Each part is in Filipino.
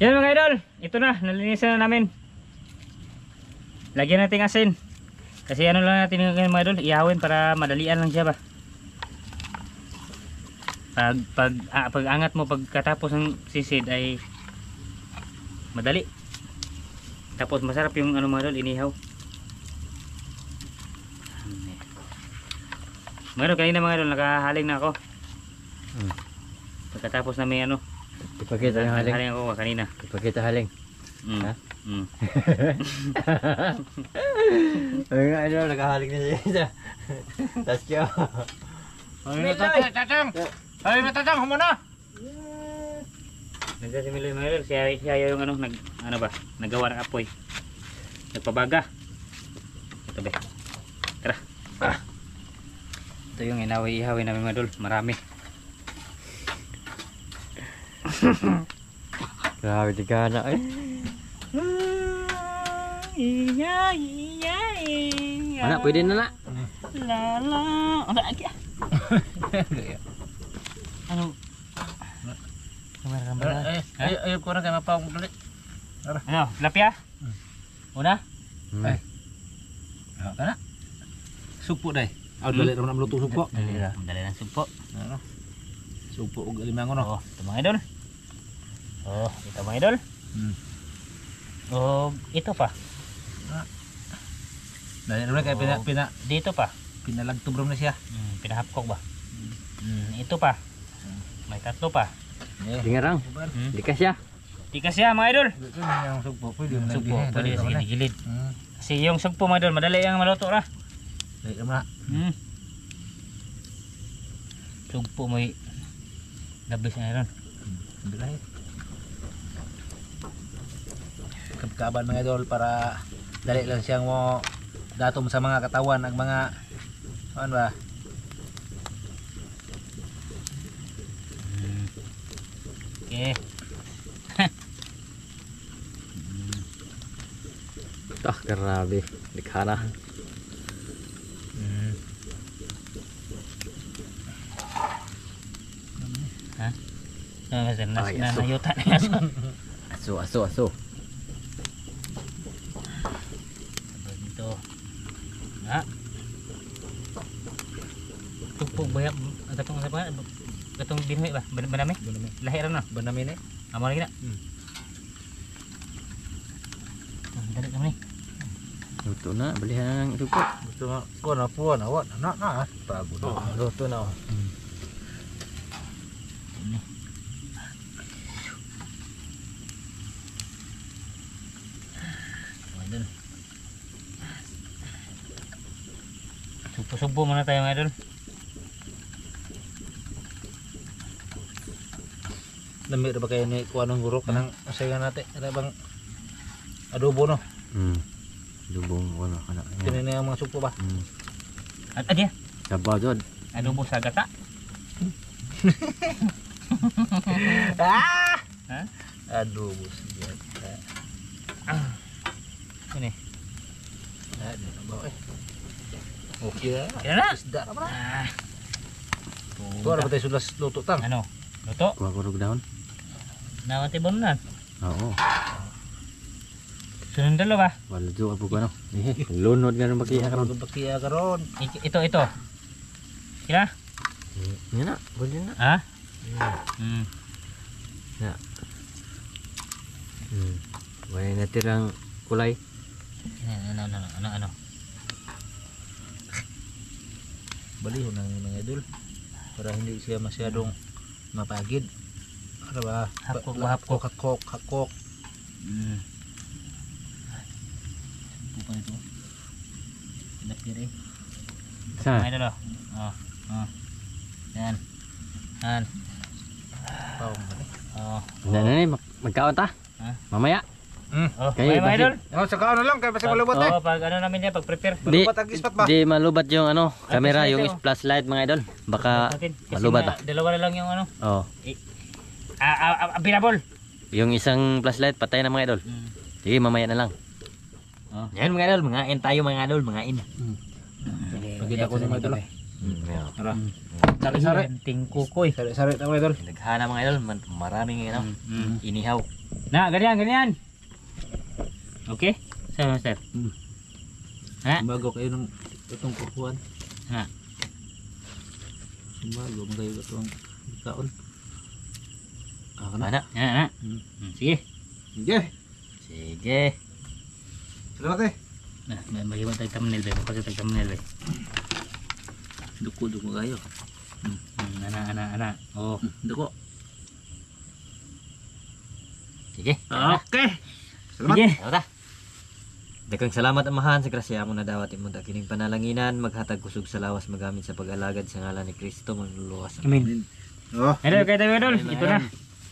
Yan mga idol, ito na, nalinisan na namin. Lagyan natin asin. Kasi ano lang natin ngayon mga idol, ihawin para madalian lang siya ba. Pag angat mo pagkatapos ng sisid ay madali. Tapos masarap yung ano mga idol, inihaw. Mga idol, kanina mga idol, nakahaling na ako. Pagkatapos namin ano, Ipakita yung haling. haling ako kanina. Ipakita haling. Ha? Ay nga, ano, nakahaling na siya. Tapos siya. Ay, tatang! Ay, tatang, humana! Nagsa si Miloy mga idol, siya yung ano, nagawa ng apoy. Nagpabaga. Ito be. Tara. Ito yung ihawin namin mga idol, marami. Grabe di ka na. Ay. Mana, pwede na na. Lala. Ano lagi ah? Ano? Kamera. Ay, kurang kayo mapawang dali. Ano? Lapya? Una? Ay. Kana? Supo dai. Dali naman ang luto supo. Dali lang sumpo. Supo ug limangon no. Oh, ito mga idol. Oh, ito mga idol. Oh, ito pa. Dali naman kay pina Dito pa. pinalagtubrom na siya. Pinahapkok ba? Ito pa. May tatlo pa. Dingarang. Di ka siya. Tikas siya mga idol. Yung supo pwede mo Sugpo, pwede sa gilid. Hmm. Kasi yung sugpo mga idol, madali ang maluto ra. Dali naman. Sugpo mo labis na idol. Bilahe. Kaban mga idol para dali lang siyang mo datom sa mga katawan ang mga ano ba? Okay. Ah, grabe. Di ka na. Ha? Ay, aso. Nayuta na aso. Aso. Dito. Ha? Tugpog ba yan? Katong sa pa? Katong binhi ba? Banami? Lahi ra na. Banami ni. Amo lagi na. Dali kami ni. Luto na. Balihan na ng supo. Gusto mo ko na po na wat na pagod. Luto na. Idol. Supo-supo muna tayo mga idol. Dami ra ba kayo ni kuha ng guro kanang asayan natin. Ano bang adobo no? Lubong wala ka na. Kini na yung mga supo ba? At adya. Sabaw dyan. Adobo sa gata. Ah! Ha? Adobo siya. Ini. Ano ba eh? Okay na. Yan na. Isda na ba? Tuwa Tuwa na ba tayo sulas luto tang? ano? Luto? Kuha ko dahon. Nawati bonunan. Oo. Sunod dalo ba? Wala dyan po ko ano. Lunod nga rin makiya ka ron. Bakiya karon. Ito. Kira? Yan na. Boleh na. Ha? Ya. Wala natirang kulay. Ano? Baliho ng mga idol para hindi siya masyadong mapagid. Ano ba? Hakok. Bukan itu. Tidak kiri. Sa? Main dulu. Yan. Pawang ba? Nanay, magkaon ta? Ha? Mamaya. Kayo mga idol. Saka ano lang kaya kasi malubot eh. Pag ano namin yan, pag prepare. Malubat ang ispat ba? Di malubat yung ano, camera, flashlight, yung flashlight mga idol. Baka malubat ah. Dalawa na lang yung ano. Oh. Available. Yung isang flashlight patay na mga idol. Sige, mamaya na lang. Yan mga idol, mangain tayo mga idol, mangain. Pagkita ko ng mga idol. Tara. Sari-sari. Ting kukoy. Sari-sari na mga idol. Naghana mga idol, maraming ano, inihaw. Na, ganyan, ganyan. Okay? Sir, master. Ha? Bago kayo ng itong kukuhan. Ha? Bago mo kayo itong taon. Mana? Ha, ha. Sige. Sige. Sige. Salamat eh. Nah, may tayo thumbnail ba? Magpasa tayo thumbnail ba? Duko kayo. Ana. Oh. Duko. Sige. Okay. Salamat. Sige. Tara. Daghang salamat amahan sa grasya mo na dawat imong kining panalanginan maghatag kusog sa lawas magamit sa pag-alagad sa ngalan ni Kristo manluluwas. Amin. Oh, Hello, kaya tayo idol. Ito na.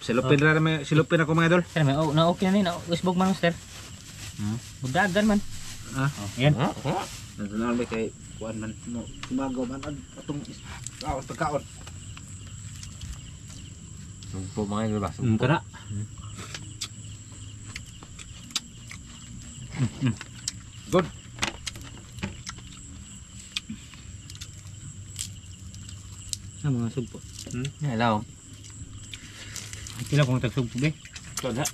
silupin na namin, silupin ako mga idol. Sir, may na okay na ni. Usbog man, master. Bugdagan man. Ah, Oh, yan. nandunan ba kay kuan man mo sumagaw man atong pagkaon. Sumpo mga idol ba? Sumpo. Kana. Good. Sa mga sugpo. Hello. Sila kung tagsugpo ba? Good ha.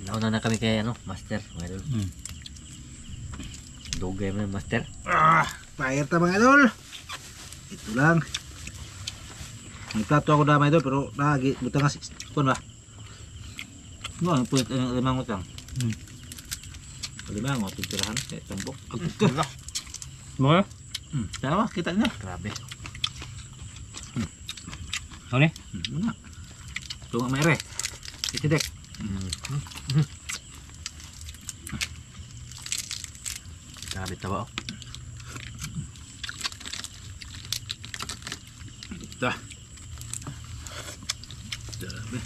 Nauna na kami kay ano, master, mga idol. Dugay mo master. Fire ta mga idol. Ito lang. May plato ako na mga idol pero lagi butang nga kun ba. No, ang puwet ang limang utang. Limang utang tirahan kay tambok. Mo? Tawa kita na. Grabe. Ano? Muna. Tunga mere. Itidek. Grabe tawa. Dah. Dami.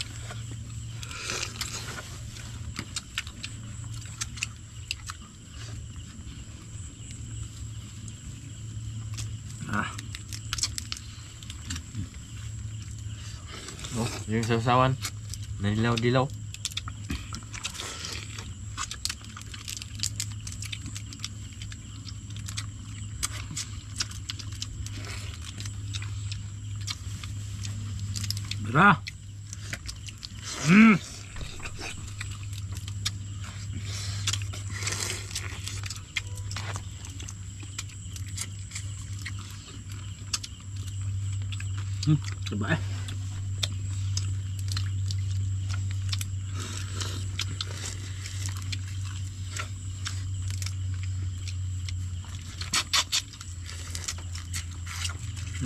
Oh, yung sasawan. Nanilaw-dilaw. Bra. Coba eh.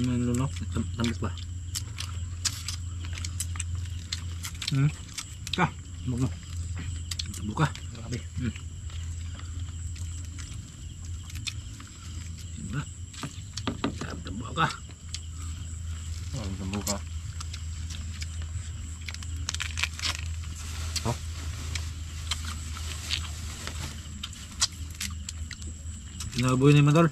Ini dulu, tambah bah. Kah, buka. Buka. Grabe. Buka. Grabe buka. Oh, buka. Oh. Pinaboy ni Madol.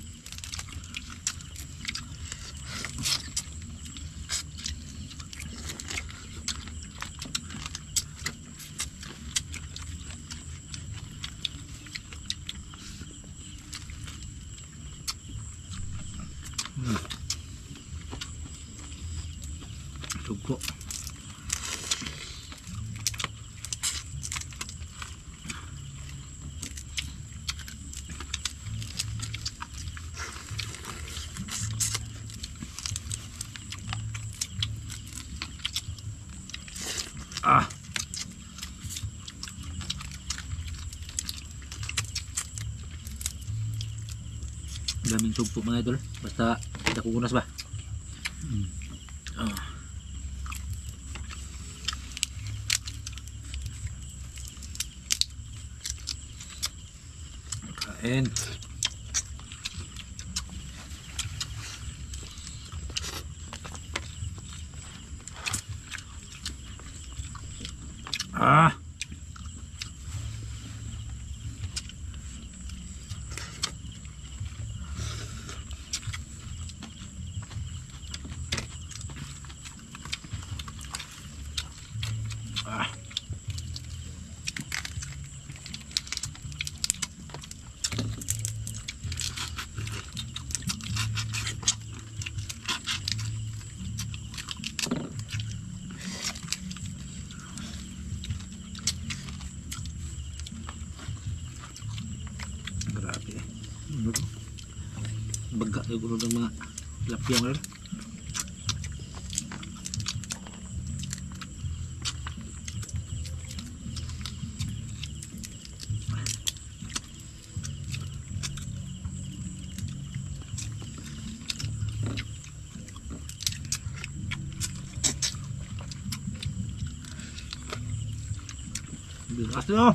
Tugko. Daming tugpo mga idol. Basta kita kukunas ba? Kain. Ano to? Baga yung ulo ng mga lapyang rin. Bilas nyo!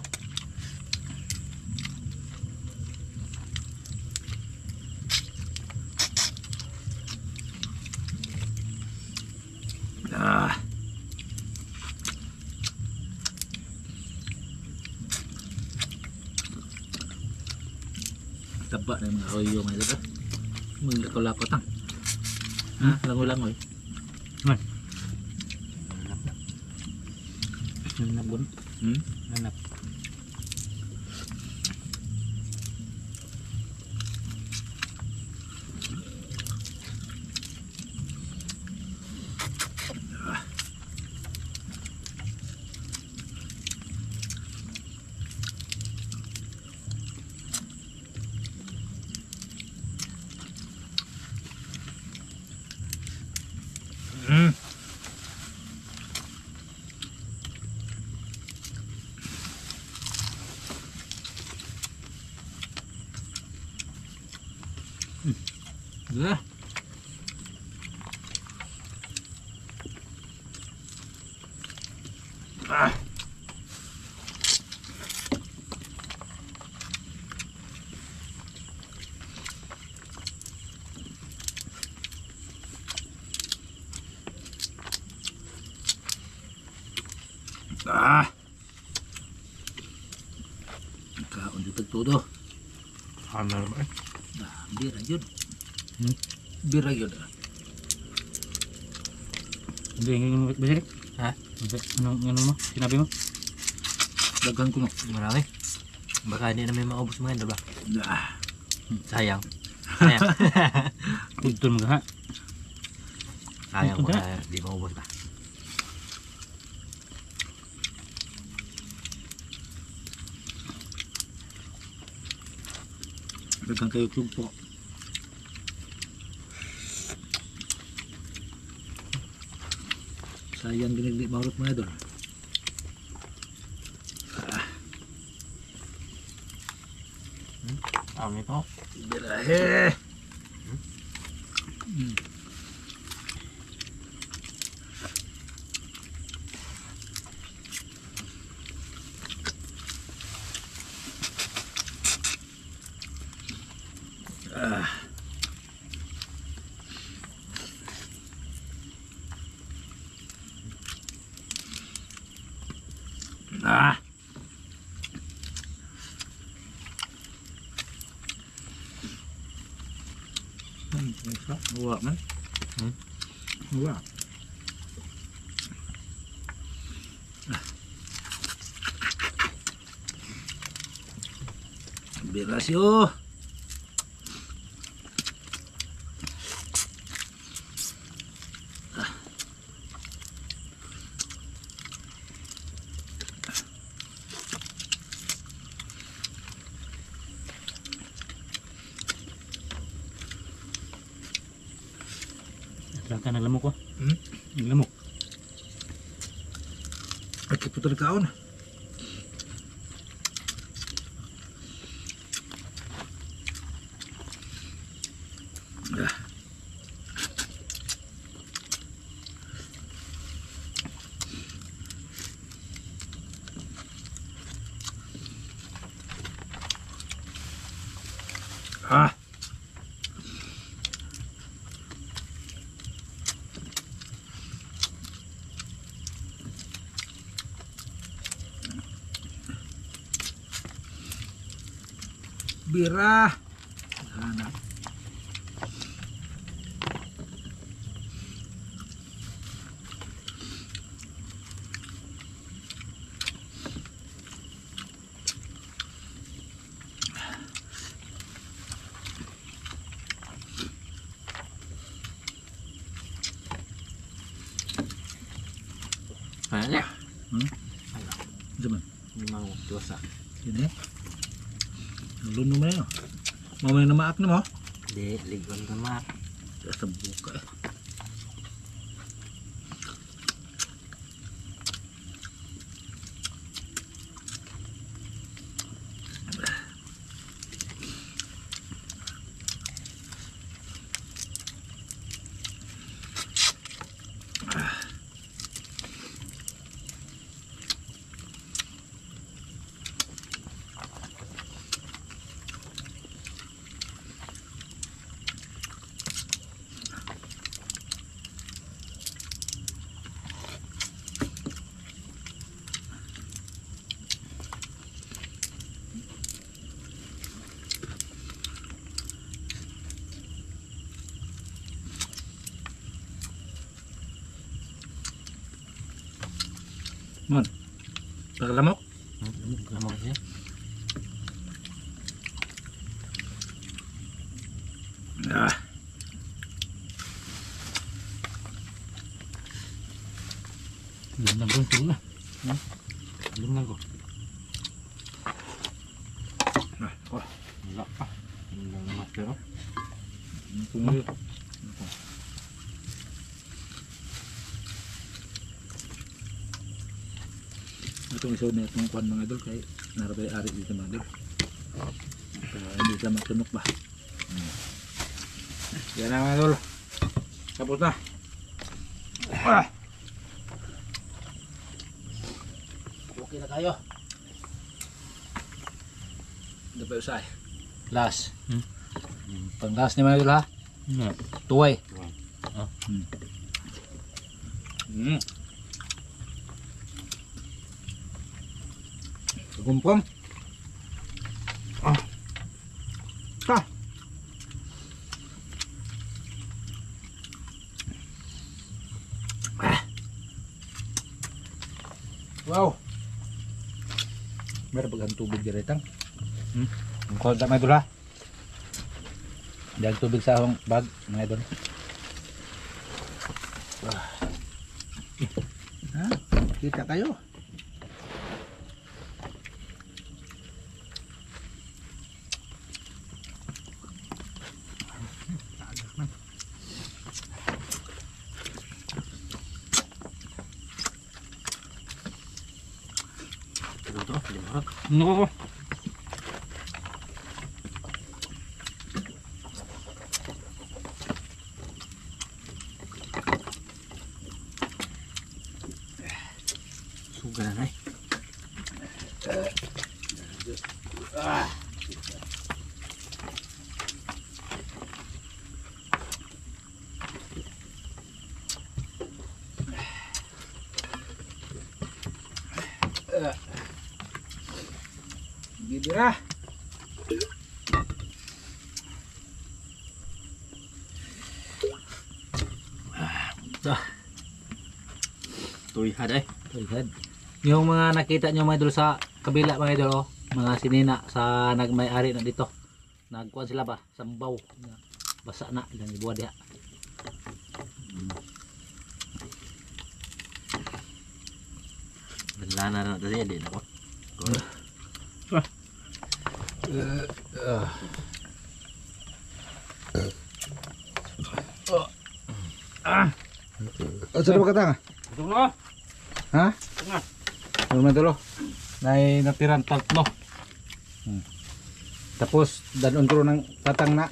Ah. Taba na yung mga royo mga ito. Mga lakot-lakot ang. Ha? Langoy-langoy. Nanap bun. Hmm? Nanap. Hmm. Yeah. Ah. Ah. Kaon dito todo. Ano ba? Nah, bira yun. Hmm? Bira yun. Hindi yung basili. Ha? Ano mo? Sinabi mo? Dagan ko no. Marami. Baka hindi namin maubos mga ito ba? Nah. Sayang. Sayang. Pudton mo ha. Sayang Ito baka di maubos ba? Dagan kayo tumpo. Sayang ginigdi maurot mga idol. Ang ito. Birahe. Ah. Wah man. Wah. Bilas yo. Saka naglamok ko. Hmm? Naglamok. Ay putar kaon. Ah. Bira. Sana. Kayaknya. Zaman. Memang dosa. Ini. Lunu mana? Mamay na maak na mo. Di, ligon naman. Sa buka eh. Mon. Paglamok. Lamok siya. Ah. Belum na bro, tulog na. Belum na ko. Ah, ko. Wala pa. Wala na master. Tunggu. Itong isod na itong kuhan mga idol kay narabay ari dito mga idol. Kaya hindi ka matunok ba. Yan na mga idol. Tapos na. Ah! Okay na tayo. Hindi pa usay. Last. Pang last ni mga idol ha. Tuway. Ah. Kumpom. Ah. Ta. Ah. Wow. Meron bagang tubig diretang. Ang kuha na mga idol ha. Dahil tubig sa akong bag mga idol. Ha? Kita kayo. Ito, limarap. No. Suga na na eh. Bibira. Tuyhad eh. Tulad. Yung mga nakita nyo mga idol sa kabila mga idol, oh, mga sinina sa nagmay-ari na dito. Nagkuhan sila ba? Sambaw. Basa na. Ilang ibuha diha. Wala na rin natin din ako. Saan ba katang? Ito na. Ha? Nga. Ano mga idol? Nay natirang tatlo. Tapos danon ko ng katang na.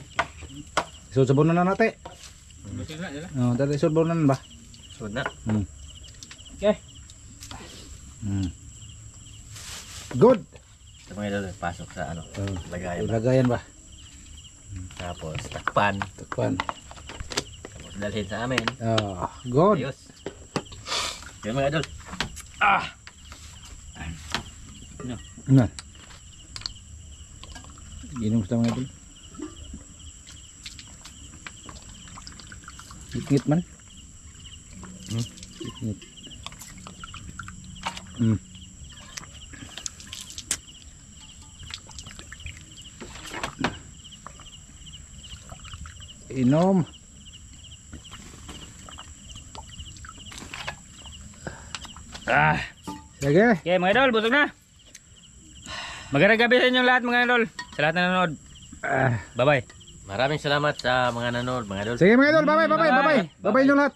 Isod sa bunan na natin. Oh, dali isod bunan ba? Sud na. Okay. Good. Ito mga idol, pasok sa ano. Lagayan ba. Lagayan ba? Tapos takpan. Takpan. Tapos dalhin sa amin. Oh, good. Ayos. Yan mga idol. Nah. Inom sa mga idol. Ngit man. Ngit. Inom. Sige. Okay mga idol, busog na. Magandang gabi sa inyong lahat mga idol. Sa lahat na nanonood. Bye-bye. Maraming salamat sa mga nanood, mga idol. Sige mga idol, bye-bye, bye-bye, bye-bye. Bye-bye nyo lahat.